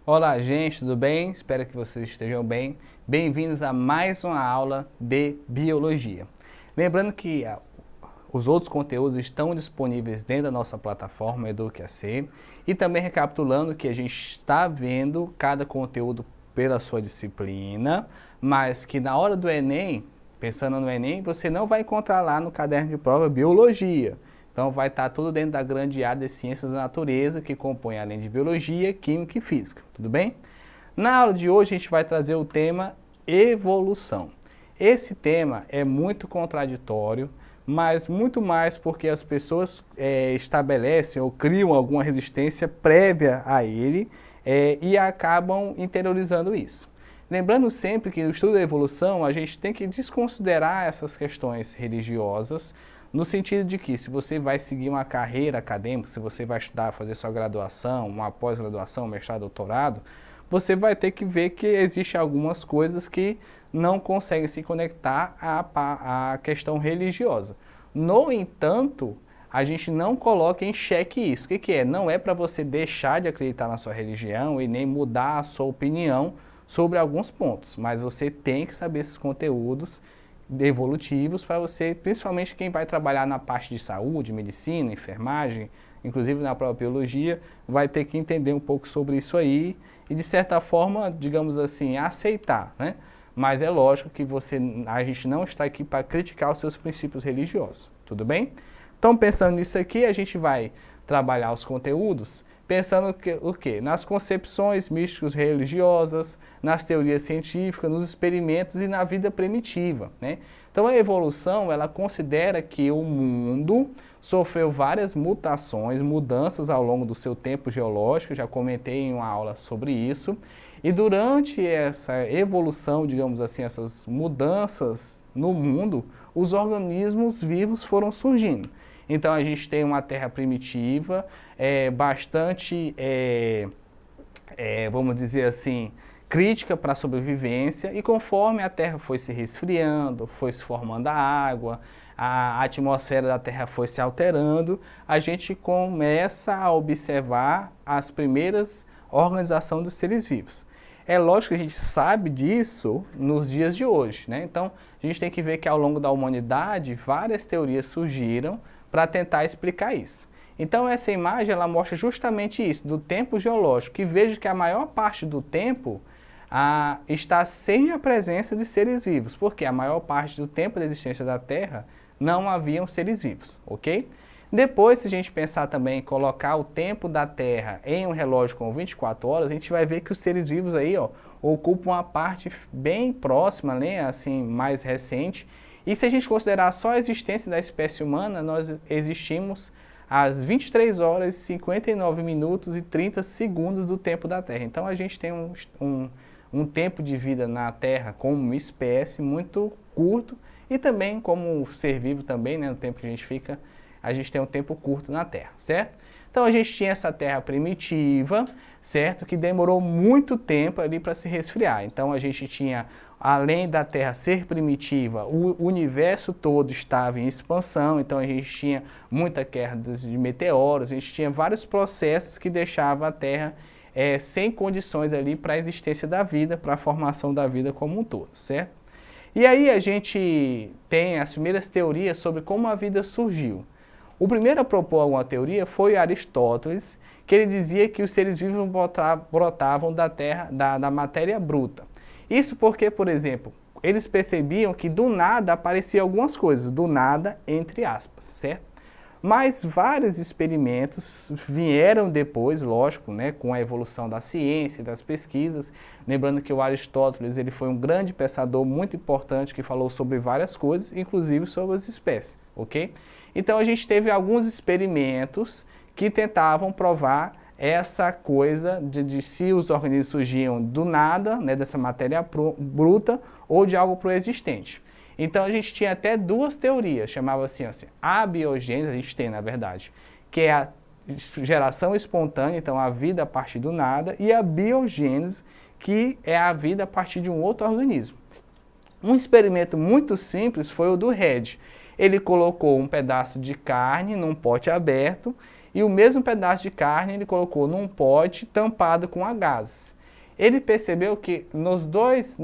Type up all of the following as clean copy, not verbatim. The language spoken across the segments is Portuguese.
Olá gente, tudo bem? Espero que vocês estejam bem. Bem-vindos a mais uma aula de Biologia. Lembrando que os outros conteúdos estão disponíveis dentro da nossa plataforma EduqueAC e também recapitulando que a gente está vendo cada conteúdo pela sua disciplina, mas que na hora do Enem, pensando no Enem, você não vai encontrar lá no caderno de prova Biologia. Então vai estar tudo dentro da grande área de ciências da natureza, que compõe além de biologia, química e física, tudo bem? Na aula de hoje a gente vai trazer o tema evolução. Esse tema é muito contraditório, mas muito mais porque as pessoas estabelecem ou criam alguma resistência prévia a ele e acabam interiorizando isso. Lembrando sempre que no estudo da evolução a gente tem que desconsiderar essas questões religiosas, no sentido de que se você vai seguir uma carreira acadêmica, se você vai estudar, fazer sua graduação, uma pós-graduação, mestrado, doutorado, você vai ter que ver que existem algumas coisas que não conseguem se conectar à questão religiosa. No entanto, a gente não coloca em xeque isso. O que é? Não é para você deixar de acreditar na sua religião e nem mudar a sua opinião sobre alguns pontos, mas você tem que saber esses conteúdos evolutivos para você, principalmente quem vai trabalhar na parte de saúde, medicina, enfermagem, inclusive na própria biologia, vai ter que entender um pouco sobre isso aí e de certa forma, digamos assim, aceitar, né? Mas é lógico que a gente não está aqui para criticar os seus princípios religiosos, tudo bem? Então pensando nisso aqui, a gente vai trabalhar os conteúdos pensando o quê? Nas concepções místicas religiosas, nas teorias científicas, nos experimentos e na vida primitiva, né? Então a evolução, ela considera que o mundo sofreu várias mutações, mudanças ao longo do seu tempo geológico, já comentei em uma aula sobre isso, e durante essa evolução, digamos assim, essas mudanças no mundo, os organismos vivos foram surgindo. Então a gente tem uma terra primitiva, bastante, vamos dizer assim, crítica para a sobrevivência, e conforme a terra foi se resfriando, foi se formando a água, a atmosfera da terra foi se alterando, a gente começa a observar as primeiras organizações dos seres vivos. É lógico que a gente sabe disso nos dias de hoje, né? Então a gente tem que ver que ao longo da humanidade várias teorias surgiram para tentar explicar isso. Então essa imagem ela mostra justamente isso, do tempo geológico, e veja que a maior parte do tempo está sem a presença de seres vivos, porque a maior parte do tempo da existência da Terra não haviam seres vivos, ok? Depois, se a gente pensar também em colocar o tempo da Terra em um relógio com 24 horas, a gente vai ver que os seres vivos aí, ó, ocupam uma parte bem próxima, né, assim, mais recente. E se a gente considerar só a existência da espécie humana, nós existimos às 23 horas, 59 minutos e 30 segundos do tempo da Terra. Então a gente tem um tempo de vida na Terra como espécie muito curto, e também como ser vivo também, né, no tempo que a gente fica, a gente tem um tempo curto na Terra, certo? Então a gente tinha essa Terra primitiva, certo? Que demorou muito tempo ali para se resfriar. Então a gente tinha, além da Terra ser primitiva, o universo todo estava em expansão, então a gente tinha muita queda de meteoros, a gente tinha vários processos que deixavam a Terra sem condições ali para a existência da vida, para a formação da vida como um todo, certo? E aí a gente tem as primeiras teorias sobre como a vida surgiu. O primeiro a propor alguma teoria foi Aristóteles, que ele dizia que os seres vivos brotavam da terra, da matéria bruta. Isso porque, por exemplo, eles percebiam que do nada apareciam algumas coisas, do nada, entre aspas, certo? Mas vários experimentos vieram depois, lógico, né, com a evolução da ciência, das pesquisas. Lembrando que o Aristóteles ele foi um grande pensador muito importante que falou sobre várias coisas, inclusive sobre as espécies, ok? Então a gente teve alguns experimentos que tentavam provar essa coisa de se os organismos surgiam do nada, né, dessa matéria bruta, ou de algo pré-existente. Então a gente tinha até duas teorias, chamava assim, a biogênese, a gente tem na verdade, que é a geração espontânea, então a vida a partir do nada, e a biogênese, que é a vida a partir de um outro organismo. Um experimento muito simples foi o do Redd. Ele colocou um pedaço de carne num pote aberto e o mesmo pedaço de carne ele colocou num pote tampado com a gases. Ele percebeu que nos dois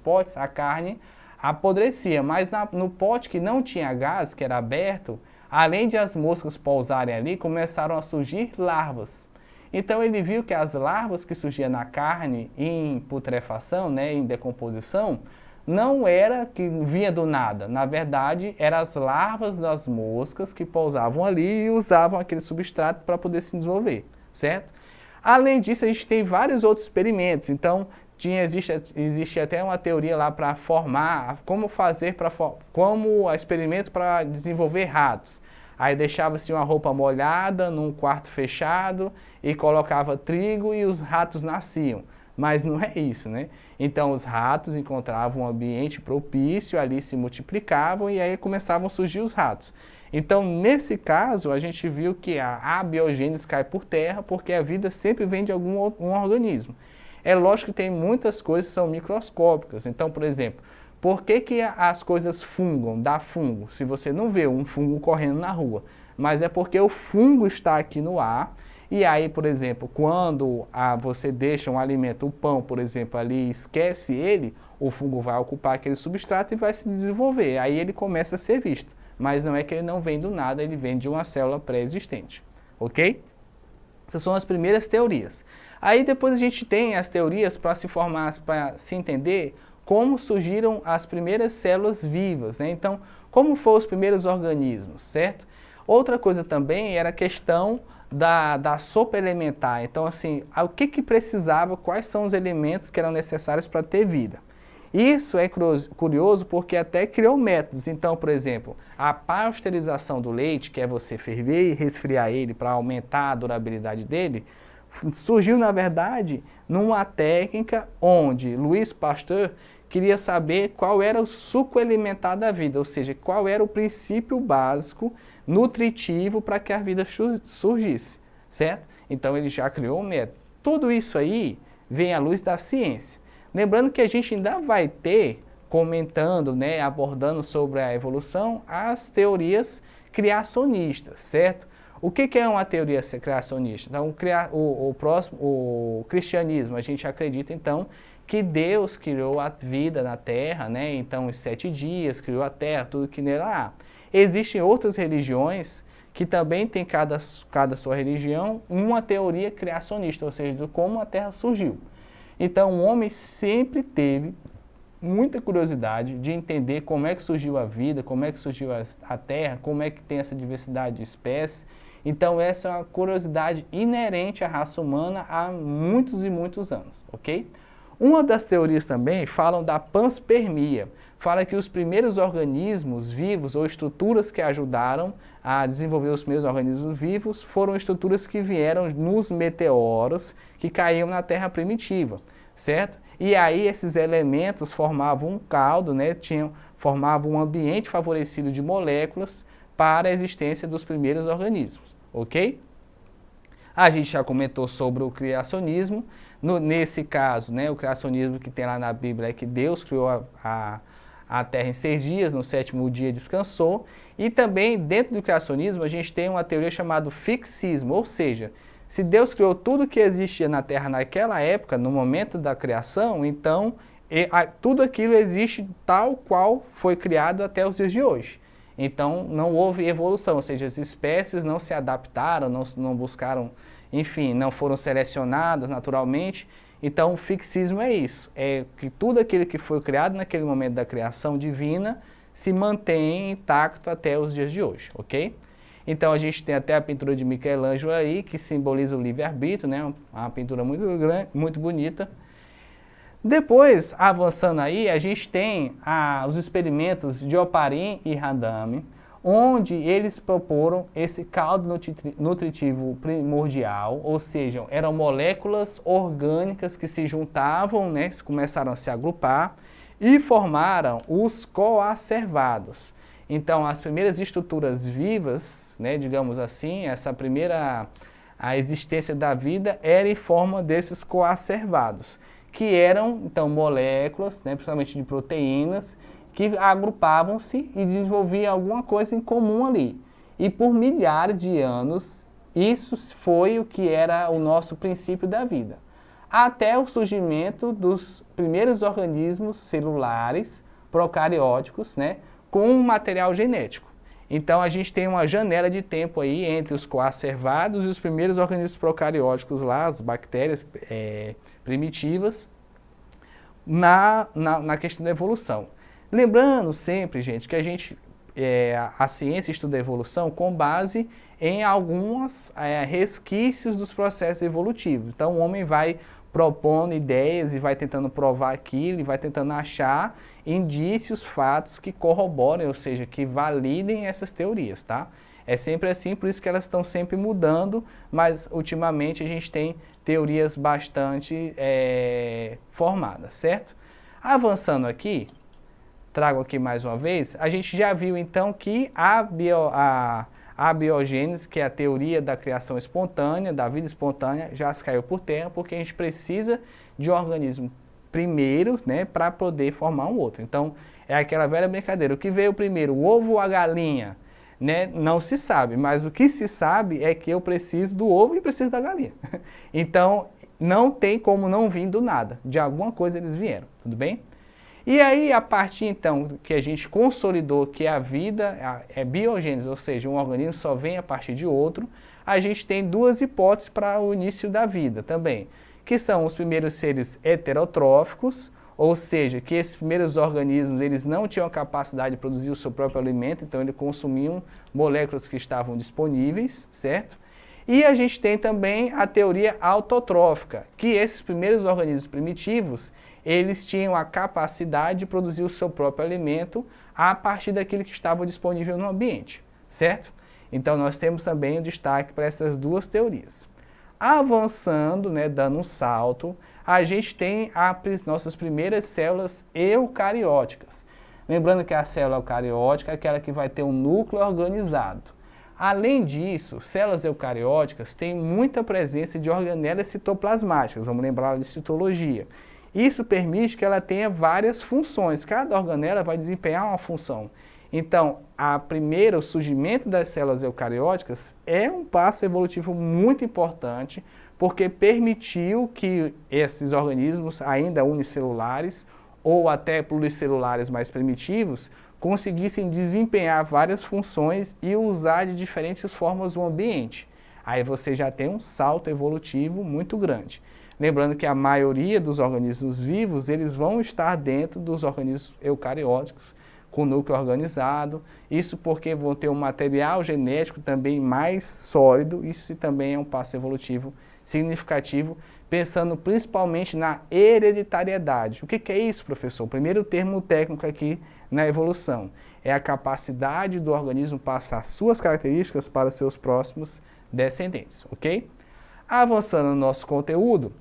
potes a carne apodrecia, mas no pote que não tinha gás, que era aberto, além de as moscas pousarem ali, começaram a surgir larvas. Então ele viu que as larvas que surgiam na carne em putrefação, né, em decomposição, não era que vinha do nada. Na verdade, eram as larvas das moscas que pousavam ali e usavam aquele substrato para poder se desenvolver, certo? Além disso, a gente tem vários outros experimentos. Então, existe até uma teoria lá para formar, como experimento para desenvolver ratos. Aí deixava-se uma roupa molhada num quarto fechado e colocava trigo e os ratos nasciam. Mas não é isso, né? Então os ratos encontravam um ambiente propício, ali se multiplicavam e aí começavam a surgir os ratos. Então nesse caso a gente viu que a abiogênese cai por terra porque a vida sempre vem de algum organismo. É lógico que tem muitas coisas que são microscópicas. Então, por exemplo, por que as coisas fungam, dá fungo? Se você não vê um fungo correndo na rua, mas é porque o fungo está aqui no ar. E aí, por exemplo, quando você deixa um alimento, o pão, por exemplo, ali esquece ele, o fungo vai ocupar aquele substrato e vai se desenvolver. Aí ele começa a ser visto. Mas não é que ele não vem do nada, ele vem de uma célula pré-existente. Ok? Essas são as primeiras teorias. Aí depois a gente tem as teorias para se formar, para se entender como surgiram as primeiras células vivas, né? Então, como foram os primeiros organismos, certo? Outra coisa também era a questão da sopa elementar. Então, assim, o que precisava, quais são os elementos que eram necessários para ter vida. Isso é curioso porque até criou métodos. Então, por exemplo, a pasteurização do leite, que é você ferver e resfriar ele para aumentar a durabilidade dele, surgiu, na verdade, numa técnica onde Louis Pasteur queria saber qual era o suco elementar da vida, ou seja, qual era o princípio básico nutritivo para que a vida surgisse, certo? Então ele já criou um método. Tudo isso aí vem à luz da ciência. Lembrando que a gente ainda vai ter, comentando, né, abordando sobre a evolução, as teorias criacionistas, certo? O que é uma teoria criacionista? Então, o cristianismo, a gente acredita, então, que Deus criou a vida na Terra, né? Então, em 7 dias, criou a Terra, tudo que nela há. Existem outras religiões que também tem cada sua religião uma teoria criacionista, ou seja, de como a Terra surgiu. Então, o homem sempre teve muita curiosidade de entender como é que surgiu a vida, como é que surgiu a Terra, como é que tem essa diversidade de espécies. Então, essa é uma curiosidade inerente à raça humana há muitos e muitos anos, ok? Uma das teorias também falam da panspermia. Fala que os primeiros organismos vivos ou estruturas que ajudaram a desenvolver os primeiros organismos vivos foram estruturas que vieram nos meteoros que caíam na Terra primitiva, certo? E aí esses elementos formavam um caldo, né? Formavam um ambiente favorecido de moléculas para a existência dos primeiros organismos, ok? A gente já comentou sobre o criacionismo. Nesse caso, né, o criacionismo que tem lá na Bíblia é que Deus criou a Terra em 6 dias, no 7º dia descansou. E também, dentro do criacionismo, a gente tem uma teoria chamada fixismo, ou seja, se Deus criou tudo que existia na Terra naquela época, no momento da criação, então tudo aquilo existe tal qual foi criado até os dias de hoje. Então, não houve evolução, ou seja, as espécies não se adaptaram, não buscaram, enfim, não foram selecionadas naturalmente. Então, o fixismo é isso, é que tudo aquilo que foi criado naquele momento da criação divina se mantém intacto até os dias de hoje, ok? Então, a gente tem até a pintura de Michelangelo aí, que simboliza o livre-arbítrio, né? Uma pintura muito grande, muito bonita. Depois, avançando aí, a gente tem os experimentos de Oparin e Radame, onde eles proporam esse caldo nutritivo primordial, ou seja, eram moléculas orgânicas que se juntavam, né, começaram a se agrupar, e formaram os coacervados. Então, as primeiras estruturas vivas, né, digamos assim, a existência da vida era em forma desses coacervados, que eram, então, moléculas, né, principalmente de proteínas, que agrupavam-se e desenvolviam alguma coisa em comum ali. E por milhares de anos, isso foi o que era o nosso princípio da vida. Até o surgimento dos primeiros organismos celulares procarióticos, né, com material genético. Então a gente tem uma janela de tempo aí entre os coacervados e os primeiros organismos procarióticos lá, as bactérias primitivas, na questão da evolução. Lembrando sempre, gente, que a ciência estuda a evolução com base em alguns resquícios dos processos evolutivos. Então o homem vai propondo ideias e vai tentando provar aquilo, e vai tentando achar indícios, fatos que corroborem, ou seja, que validem essas teorias, tá? É sempre assim, por isso que elas estão sempre mudando, mas ultimamente a gente tem teorias bastante formadas, certo? Avançando aqui, trago aqui mais uma vez, a gente já viu então que a biogênese, que é a teoria da criação espontânea, da vida espontânea, já se caiu por terra, porque a gente precisa de um organismo primeiro, né, para poder formar um outro. Então, é aquela velha brincadeira, o que veio primeiro, o ovo ou a galinha? Né? Não se sabe, mas o que se sabe é que eu preciso do ovo e preciso da galinha. Então, não tem como não vir do nada, de alguma coisa eles vieram, tudo bem? E aí, a partir então que a gente consolidou que a vida é biogênese, ou seja, um organismo só vem a partir de outro, a gente tem duas hipóteses para o início da vida também, que são os primeiros seres heterotróficos, ou seja, que esses primeiros organismos eles não tinham a capacidade de produzir o seu próprio alimento, então eles consumiam moléculas que estavam disponíveis, certo? E a gente tem também a teoria autotrófica, que esses primeiros organismos primitivos, eles tinham a capacidade de produzir o seu próprio alimento a partir daquilo que estava disponível no ambiente, certo? Então nós temos também o destaque para essas duas teorias. Avançando, né, dando um salto, a gente tem as nossas primeiras células eucarióticas. Lembrando que a célula eucariótica é aquela que vai ter um núcleo organizado. Além disso, células eucarióticas têm muita presença de organelas citoplasmáticas, vamos lembrar de citologia. Isso permite que ela tenha várias funções, cada organela vai desempenhar uma função. Então, o surgimento das células eucarióticas é um passo evolutivo muito importante, porque permitiu que esses organismos, ainda unicelulares ou até pluricelulares mais primitivos, conseguissem desempenhar várias funções e usar de diferentes formas o ambiente. Aí você já tem um salto evolutivo muito grande. Lembrando que a maioria dos organismos vivos, eles vão estar dentro dos organismos eucarióticos, com núcleo organizado, isso porque vão ter um material genético também mais sólido, isso também é um passo evolutivo significativo, pensando principalmente na hereditariedade. O que é isso, professor? O primeiro termo técnico aqui na evolução é a capacidade do organismo passar suas características para os seus próximos descendentes, ok? Avançando no nosso conteúdo,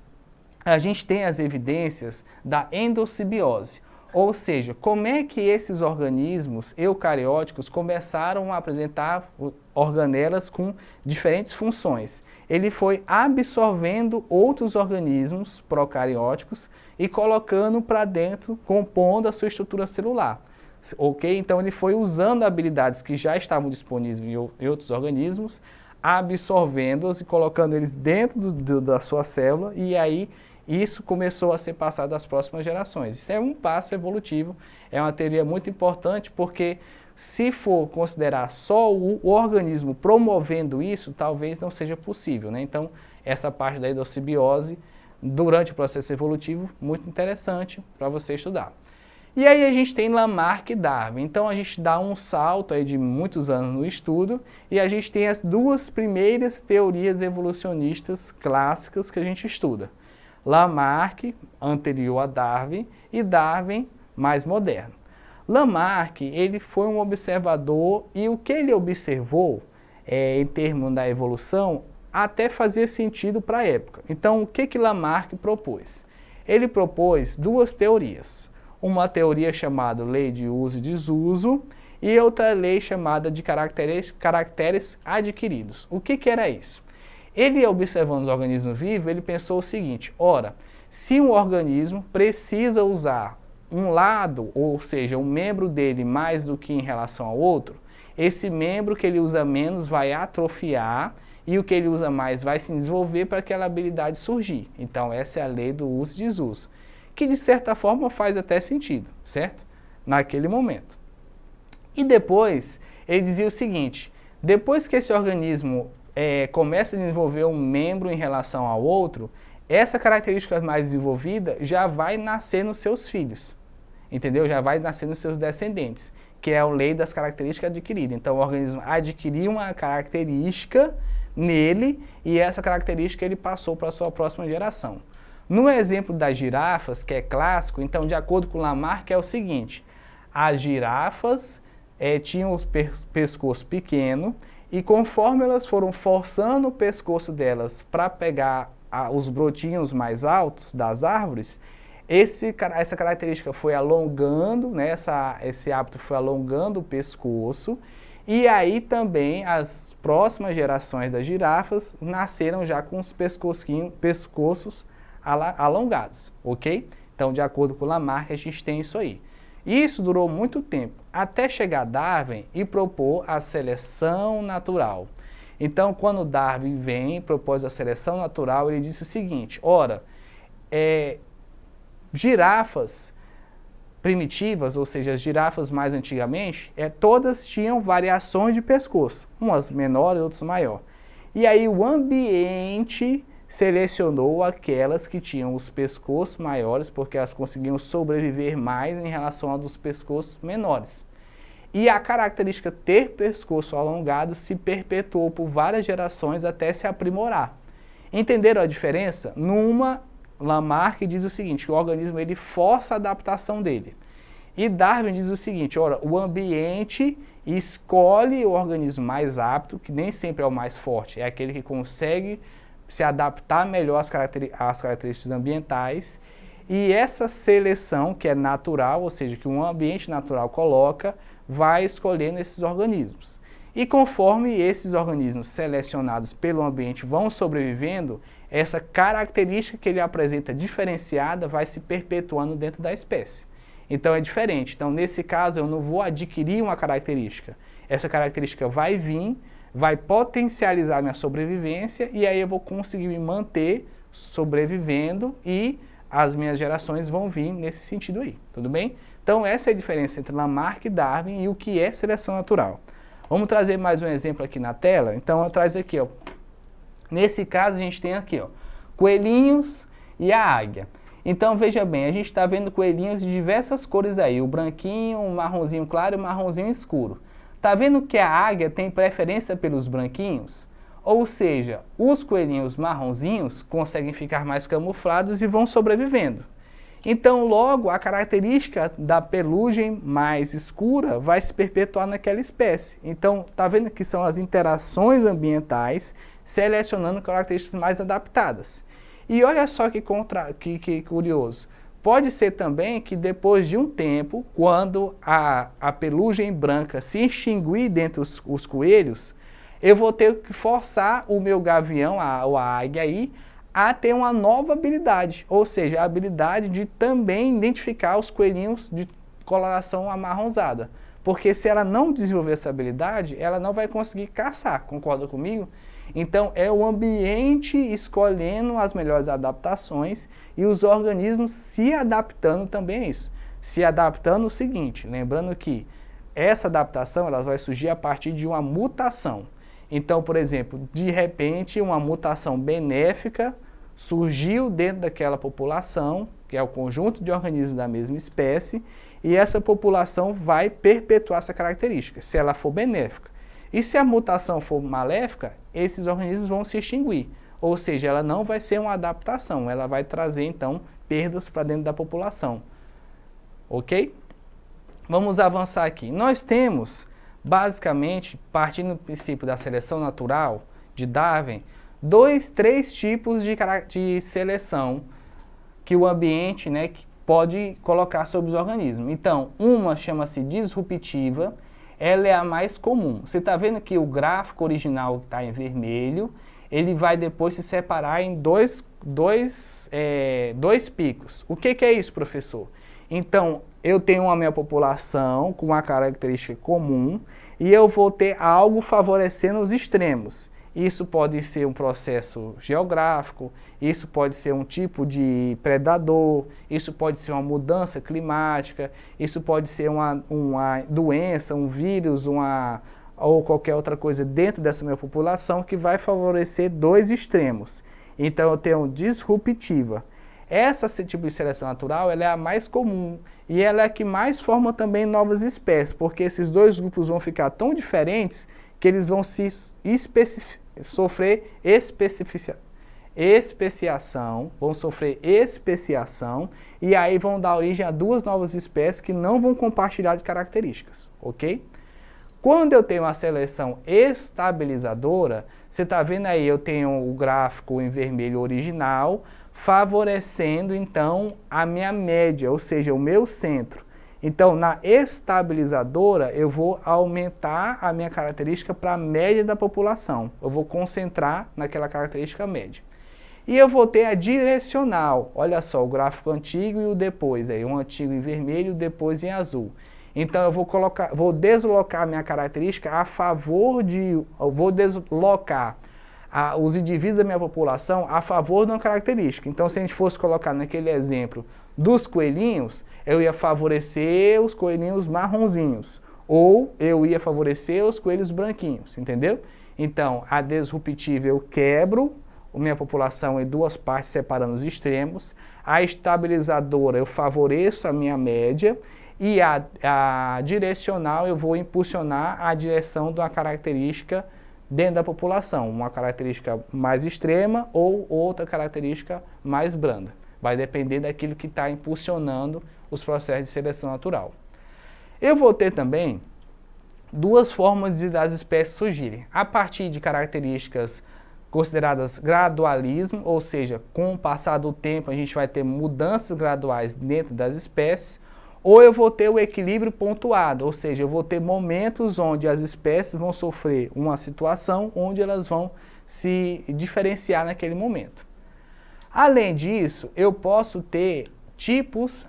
a gente tem as evidências da endossimbiose, ou seja, como é que esses organismos eucarióticos começaram a apresentar organelas com diferentes funções. Ele foi absorvendo outros organismos procarióticos e colocando para dentro, compondo a sua estrutura celular. Ok? Então ele foi usando habilidades que já estavam disponíveis em outros organismos, absorvendo-os e colocando eles dentro da sua célula, e aí isso começou a ser passado às próximas gerações. Isso é um passo evolutivo, é uma teoria muito importante, porque se for considerar só o organismo promovendo isso, talvez não seja possível, né? Então, essa parte da endossimbiose, durante o processo evolutivo, muito interessante para você estudar. E aí a gente tem Lamarck e Darwin. Então a gente dá um salto aí de muitos anos no estudo e a gente tem as duas primeiras teorias evolucionistas clássicas que a gente estuda. Lamarck, anterior a Darwin, e Darwin, mais moderno. Lamarck, ele foi um observador e o que ele observou, em termos da evolução, até fazia sentido para a época. Então, o que Lamarck propôs? Ele propôs duas teorias. uma teoria chamada lei de uso e desuso e outra lei chamada de caracteres adquiridos. O que era isso? Ele, observando os organismos vivos, ele pensou o seguinte: ora, se um organismo precisa usar um lado, ou seja, um membro dele mais do que em relação ao outro, esse membro que ele usa menos vai atrofiar e o que ele usa mais vai se desenvolver para aquela habilidade surgir. Então essa é a lei do uso e desuso, que de certa forma faz até sentido, certo? Naquele momento. E depois ele dizia o seguinte: depois que esse organismo começa a desenvolver um membro em relação ao outro, essa característica mais desenvolvida já vai nascer nos seus filhos, entendeu? Já vai nascer nos seus descendentes, que é a lei das características adquiridas. Então o organismo adquiriu uma característica nele e essa característica ele passou para a sua próxima geração. No exemplo das girafas, que é clássico, então de acordo com Lamarck é o seguinte: as girafas tinham o pescoço pequeno e conforme elas foram forçando o pescoço delas para pegar os brotinhos mais altos das árvores, essa característica foi alongando, né, esse hábito foi alongando o pescoço, e aí também as próximas gerações das girafas nasceram já com os pescoços alongados, ok? Então, de acordo com Lamarck, a gente tem isso aí. Isso durou muito tempo, até chegar Darwin e propor a seleção natural. Então, quando Darwin vem e propôs a seleção natural, ele disse o seguinte: ora, girafas primitivas, ou seja, as girafas mais antigamente, todas tinham variações de pescoço, umas menores, outras maiores. E aí o ambiente selecionou aquelas que tinham os pescoços maiores, porque elas conseguiam sobreviver mais em relação aos dos pescoços menores. E a característica ter pescoço alongado se perpetuou por várias gerações até se aprimorar. Entenderam a diferença? Lamarck diz o seguinte: que o organismo ele força a adaptação dele. E Darwin diz o seguinte: ora, o ambiente escolhe o organismo mais apto, que nem sempre é o mais forte, é aquele que consegue se adaptar melhor às características ambientais, e essa seleção, que é natural, ou seja, que um ambiente natural coloca, vai escolhendo esses organismos. E conforme esses organismos selecionados pelo ambiente vão sobrevivendo, essa característica que ele apresenta diferenciada vai se perpetuando dentro da espécie. Então é diferente. Então, nesse caso, eu não vou adquirir uma característica. Essa característica vai vir, vai potencializar minha sobrevivência e aí eu vou conseguir me manter sobrevivendo e as minhas gerações vão vir nesse sentido aí, tudo bem? Então essa é a diferença entre Lamarck e Darwin e o que é seleção natural. Vamos trazer mais um exemplo aqui na tela. Então eu trago aqui, ó. Nesse caso a gente tem aqui, ó, coelhinhos e a águia. Então veja bem, a gente está vendo coelhinhos de diversas cores aí, o branquinho, o marronzinho claro e o marronzinho escuro. Tá vendo que a águia tem preferência pelos branquinhos? Ou seja, os coelhinhos marronzinhos conseguem ficar mais camuflados e vão sobrevivendo. Então, logo, a característica da pelugem mais escura vai se perpetuar naquela espécie. Então, tá vendo que são as interações ambientais selecionando características mais adaptadas. E olha só que curioso. Pode ser também que depois de um tempo, quando a pelugem branca se extinguir dentre os coelhos, eu vou ter que forçar o meu gavião, a águia aí, a ter uma nova habilidade, ou seja, a habilidade de também identificar os coelhinhos de coloração amarronzada. Porque se ela não desenvolver essa habilidade, ela não vai conseguir caçar, concorda comigo? Então é o ambiente escolhendo as melhores adaptações e os organismos se adaptando também a isso. Se adaptando o seguinte, lembrando que essa adaptação ela vai surgir a partir de uma mutação. Então, por exemplo, de repente uma mutação benéfica surgiu dentro daquela população, que é o conjunto de organismos da mesma espécie, e essa população vai perpetuar essa característica, se ela for benéfica. E se a mutação for maléfica, esses organismos vão se extinguir. Ou seja, ela não vai ser uma adaptação, ela vai trazer, então, perdas para dentro da população. Ok? Vamos avançar aqui. Nós temos, basicamente, partindo do princípio da seleção natural de Darwin, três tipos de seleção que o ambiente, né, que pode colocar sobre os organismos. Então, uma chama-se disruptiva, ela é a mais comum. Você está vendo que o gráfico original que está em vermelho, ele vai depois se separar em dois picos. O que é isso, professor? Então, eu tenho a minha população com uma característica comum e eu vou ter algo favorecendo os extremos. Isso pode ser um processo geográfico, isso pode ser um tipo de predador, isso pode ser uma mudança climática, isso pode ser uma doença, um vírus, ou qualquer outra coisa dentro dessa minha população que vai favorecer dois extremos. Então eu tenho disruptiva. Essa tipo de seleção natural ela é a mais comum e ela é a que mais forma também novas espécies, porque esses dois grupos vão ficar tão diferentes que eles vão sofrer especiação e aí vão dar origem a duas novas espécies que não vão compartilhar de características, ok? Quando eu tenho uma seleção estabilizadora, você está vendo aí, eu tenho o gráfico em vermelho original, favorecendo então a minha média, ou seja, o meu centro. Então, na estabilizadora, eu vou aumentar a minha característica para a média da população. Eu vou concentrar naquela característica média. E eu vou ter a direcional. Olha só, o gráfico antigo e o depois. Aí, um antigo em vermelho e o depois em azul. Então, eu vou deslocar a minha característica a favor de... Eu vou deslocar os indivíduos da minha população a favor de uma característica. Então, se a gente fosse colocar naquele exemplo dos coelhinhos, eu ia favorecer os coelhinhos marronzinhos, ou eu ia favorecer os coelhos branquinhos, entendeu? Então, a disruptiva eu quebro a minha população em duas partes, separando os extremos. A estabilizadora eu favoreço a minha média, e a direcional eu vou impulsionar a direção de uma característica dentro da população, uma característica mais extrema ou outra característica mais branda. Vai depender daquilo que está impulsionando os processos de seleção natural. Eu vou ter também duas formas das espécies surgirem. A partir de características consideradas gradualismo, ou seja, com o passar do tempo a gente vai ter mudanças graduais dentro das espécies, ou eu vou ter o equilíbrio pontuado, ou seja, eu vou ter momentos onde as espécies vão sofrer uma situação onde elas vão se diferenciar naquele momento. Além disso, eu posso ter tipos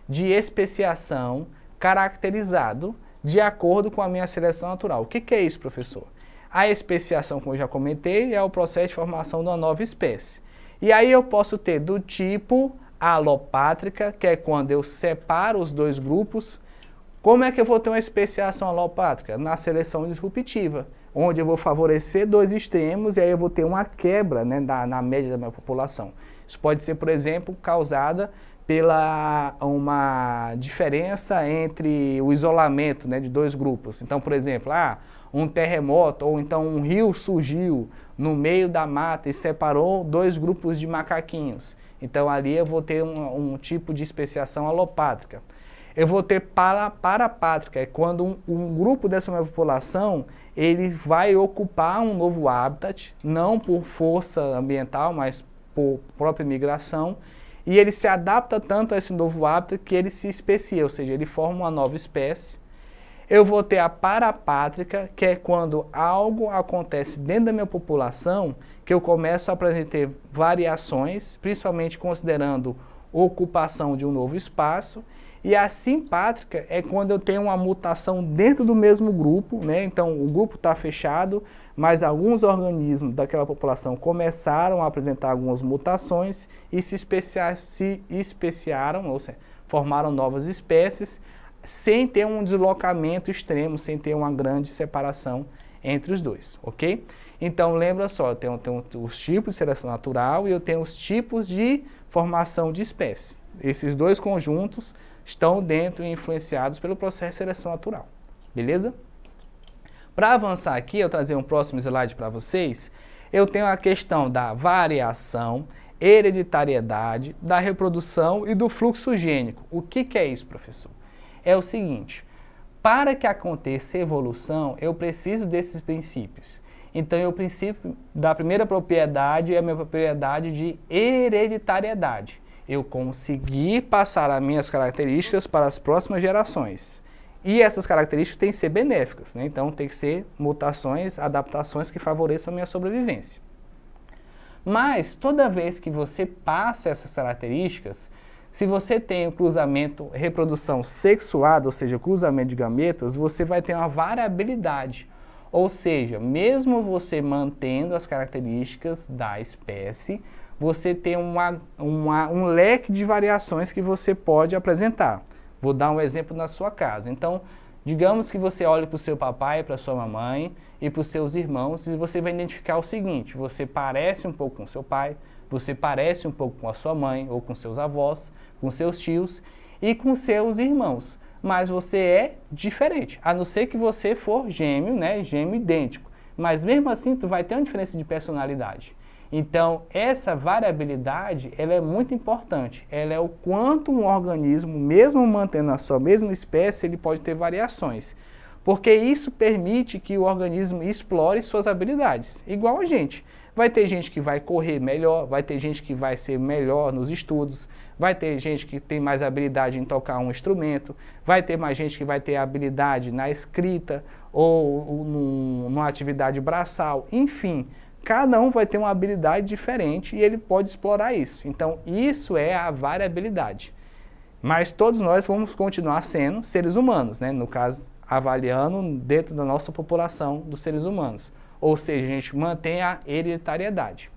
de especiação caracterizado de acordo com a minha seleção natural. O que é isso, professor? A especiação, como eu já comentei, é o processo de formação de uma nova espécie. E aí eu posso ter do tipo alopátrica, que é quando eu separo os dois grupos. Como é que eu vou ter uma especiação alopátrica? Na seleção disruptiva, onde eu vou favorecer dois extremos e aí eu vou ter uma quebra, né, na média da minha população. Isso pode ser, por exemplo, causada pela uma diferença entre o isolamento, né, de dois grupos. Então, por exemplo, um terremoto ou então um rio surgiu no meio da mata e separou dois grupos de macaquinhos. Então, ali eu vou ter um tipo de especiação alopátrica. Eu vou ter parapátrica, é quando um grupo dessa minha população ele vai ocupar um novo habitat, não por força ambiental, mas por própria migração, e ele se adapta tanto a esse novo hábitat que ele se especia, ou seja, ele forma uma nova espécie. Eu vou ter a parapátrica, que é quando algo acontece dentro da minha população, que eu começo a apresentar variações, principalmente considerando ocupação de um novo espaço. E a simpátrica é quando eu tenho uma mutação dentro do mesmo grupo, né? Então o grupo está fechado, mas alguns organismos daquela população começaram a apresentar algumas mutações e se especiaram, ou seja, formaram novas espécies, sem ter um deslocamento extremo, sem ter uma grande separação entre os dois, ok? Então lembra só, eu tenho os tipos de seleção natural e eu tenho os tipos de formação de espécies. Esses dois conjuntos estão dentro e influenciados pelo processo de seleção natural, beleza? Para avançar aqui, eu trazer um próximo slide para vocês, eu tenho a questão da variação, hereditariedade, da reprodução e do fluxo gênico. O que é isso, professor? É o seguinte, para que aconteça evolução, eu preciso desses princípios. Então, o princípio da primeira propriedade é a minha propriedade de hereditariedade. eu conseguir passar as minhas características para as próximas gerações. E essas características têm que ser benéficas, né? Então tem que ser mutações, adaptações que favoreçam a minha sobrevivência. Mas toda vez que você passa essas características, se você tem o cruzamento, reprodução sexuada, ou seja, cruzamento de gametas, você vai ter uma variabilidade. Ou seja, mesmo você mantendo as características da espécie, você tem um leque de variações que você pode apresentar. Vou dar um exemplo na sua casa. Então, digamos que você olhe para o seu papai, para a sua mamãe e para os seus irmãos e você vai identificar o seguinte: você parece um pouco com seu pai, você parece um pouco com a sua mãe ou com seus avós, com seus tios e com seus irmãos. Mas você é diferente, a não ser que você for gêmeo, né, gêmeo idêntico. Mas mesmo assim, tu vai ter uma diferença de personalidade. Então, essa variabilidade, ela é muito importante. Ela é o quanto um organismo, mesmo mantendo a sua mesma espécie, ele pode ter variações. Porque isso permite que o organismo explore suas habilidades, igual a gente. Vai ter gente que vai correr melhor, vai ter gente que vai ser melhor nos estudos, vai ter gente que tem mais habilidade em tocar um instrumento, vai ter mais gente que vai ter habilidade na escrita ou numa atividade braçal, enfim. Cada um vai ter uma habilidade diferente e ele pode explorar isso. Então, isso é a variabilidade. Mas todos nós vamos continuar sendo seres humanos, né? No caso, avaliando dentro da nossa população dos seres humanos. Ou seja, a gente mantém a hereditariedade.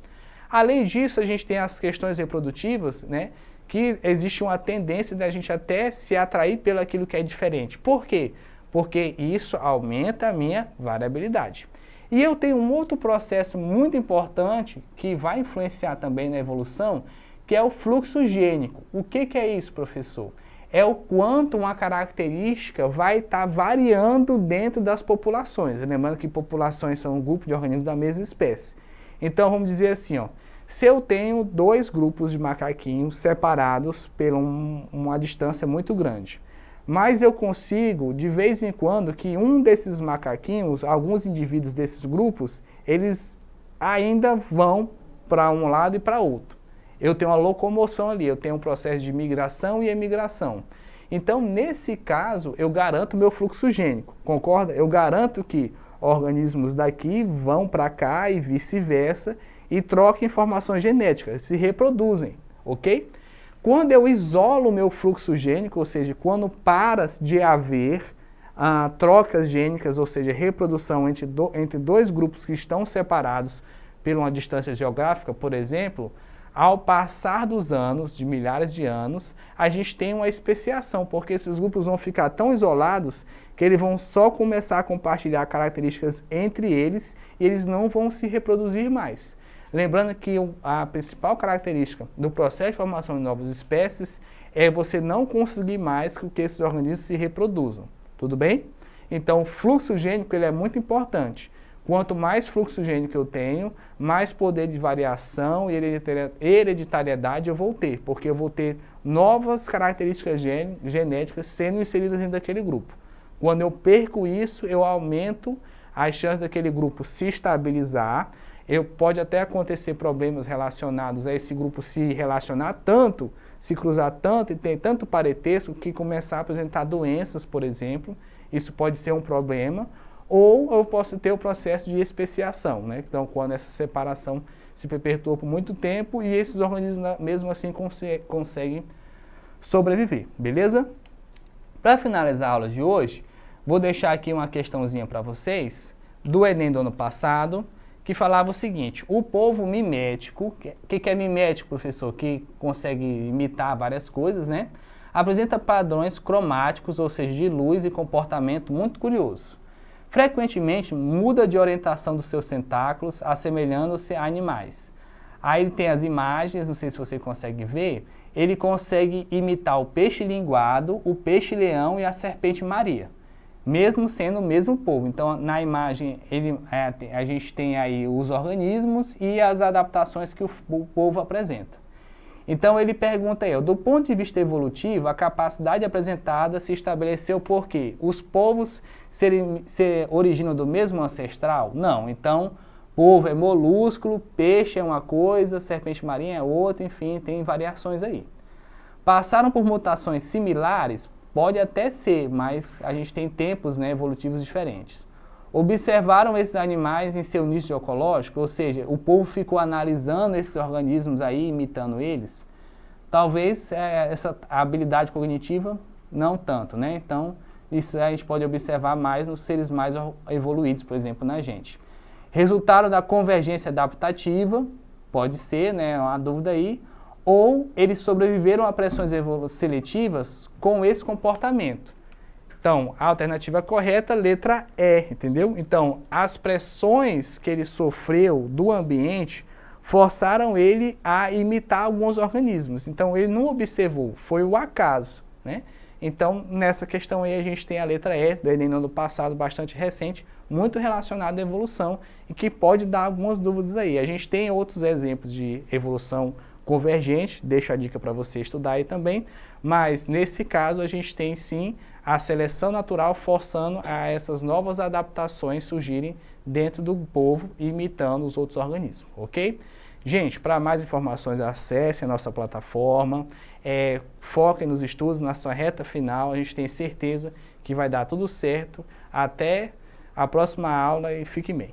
Além disso, a gente tem as questões reprodutivas, né? Que existe uma tendência da gente até se atrair pelo aquilo que é diferente. Por quê? Porque isso aumenta a minha variabilidade. E eu tenho um outro processo muito importante que vai influenciar também na evolução, que é o fluxo gênico. O que é isso, professor? É o quanto uma característica vai estar variando dentro das populações. Lembrando que populações são um grupo de organismos da mesma espécie. Então vamos dizer assim, ó, se eu tenho dois grupos de macaquinhos separados por uma distância muito grande, mas eu consigo, de vez em quando, que um desses macaquinhos, alguns indivíduos desses grupos, eles ainda vão para um lado e para outro. Eu tenho uma locomoção ali, eu tenho um processo de migração e emigração. Então, nesse caso, eu garanto meu fluxo gênico, concorda? Eu garanto que organismos daqui vão para cá e vice-versa e trocam informações genéticas, se reproduzem, ok? Quando eu isolo o meu fluxo gênico, ou seja, quando para de haver trocas gênicas, ou seja, reprodução entre dois grupos que estão separados por uma distância geográfica, por exemplo, ao passar dos anos, de milhares de anos, a gente tem uma especiação, porque esses grupos vão ficar tão isolados que eles vão só começar a compartilhar características entre eles e eles não vão se reproduzir mais. Lembrando que a principal característica do processo de formação de novas espécies é você não conseguir mais que esses organismos se reproduzam. Tudo bem? Então, o fluxo gênico ele é muito importante. Quanto mais fluxo gênico eu tenho, mais poder de variação e hereditariedade eu vou ter, porque eu vou ter novas características genéticas sendo inseridas dentro daquele grupo. Quando eu perco isso, eu aumento as chances daquele grupo se estabilizar. Pode até acontecer problemas relacionados a esse grupo se relacionar tanto, se cruzar tanto e ter tanto parentesco que começar a apresentar doenças, por exemplo. Isso pode ser um problema. Ou eu posso ter o processo de especiação, né? Então, quando essa separação se perpetua por muito tempo e esses organismos, mesmo assim, conseguem sobreviver, beleza? Para finalizar a aula de hoje, vou deixar aqui uma questãozinha para vocês do Enem do ano passado, que falava o seguinte: o povo mimético, que é mimético, professor? Que consegue imitar várias coisas, né? Apresenta padrões cromáticos, ou seja, de luz e comportamento muito curioso. Frequentemente muda de orientação dos seus tentáculos, assemelhando-se a animais. Aí ele tem as imagens, não sei se você consegue ver, ele consegue imitar o peixe-linguado, o peixe-leão e a serpente-maria, mesmo sendo o mesmo povo. Então, na imagem, a gente tem aí os organismos e as adaptações que o povo apresenta. Então, ele pergunta aí, do ponto de vista evolutivo, a capacidade apresentada se estabeleceu porque os povos se originam do mesmo ancestral? Não. Então, polvo é molúsculo, peixe é uma coisa, serpente marinha é outra, enfim, tem variações aí. Passaram por mutações similares? Pode até ser, mas a gente tem tempos, né, evolutivos diferentes. Observaram esses animais em seu nicho ecológico, ou seja, o povo ficou analisando esses organismos aí, imitando eles? Talvez essa habilidade cognitiva não tanto, né? Então, isso a gente pode observar mais nos seres mais evoluídos, por exemplo, na gente. Resultado da convergência adaptativa, pode ser, né, uma dúvida aí, ou eles sobreviveram a pressões seletivas com esse comportamento. Então, a alternativa correta, letra E, entendeu? Então, as pressões que ele sofreu do ambiente forçaram ele a imitar alguns organismos. Então, ele não observou, foi o acaso, né? Então, nessa questão aí, a gente tem a letra E, do Enem no ano passado, bastante recente, muito relacionada à evolução e que pode dar algumas dúvidas aí. A gente tem outros exemplos de evolução convergente, deixo a dica para você estudar aí também, mas nesse caso a gente tem sim a seleção natural forçando a essas novas adaptações surgirem dentro do povo, imitando os outros organismos, ok? Gente, para mais informações, acesse a nossa plataforma, foquem nos estudos, na sua reta final, a gente tem certeza que vai dar tudo certo. Até a próxima aula e fique bem.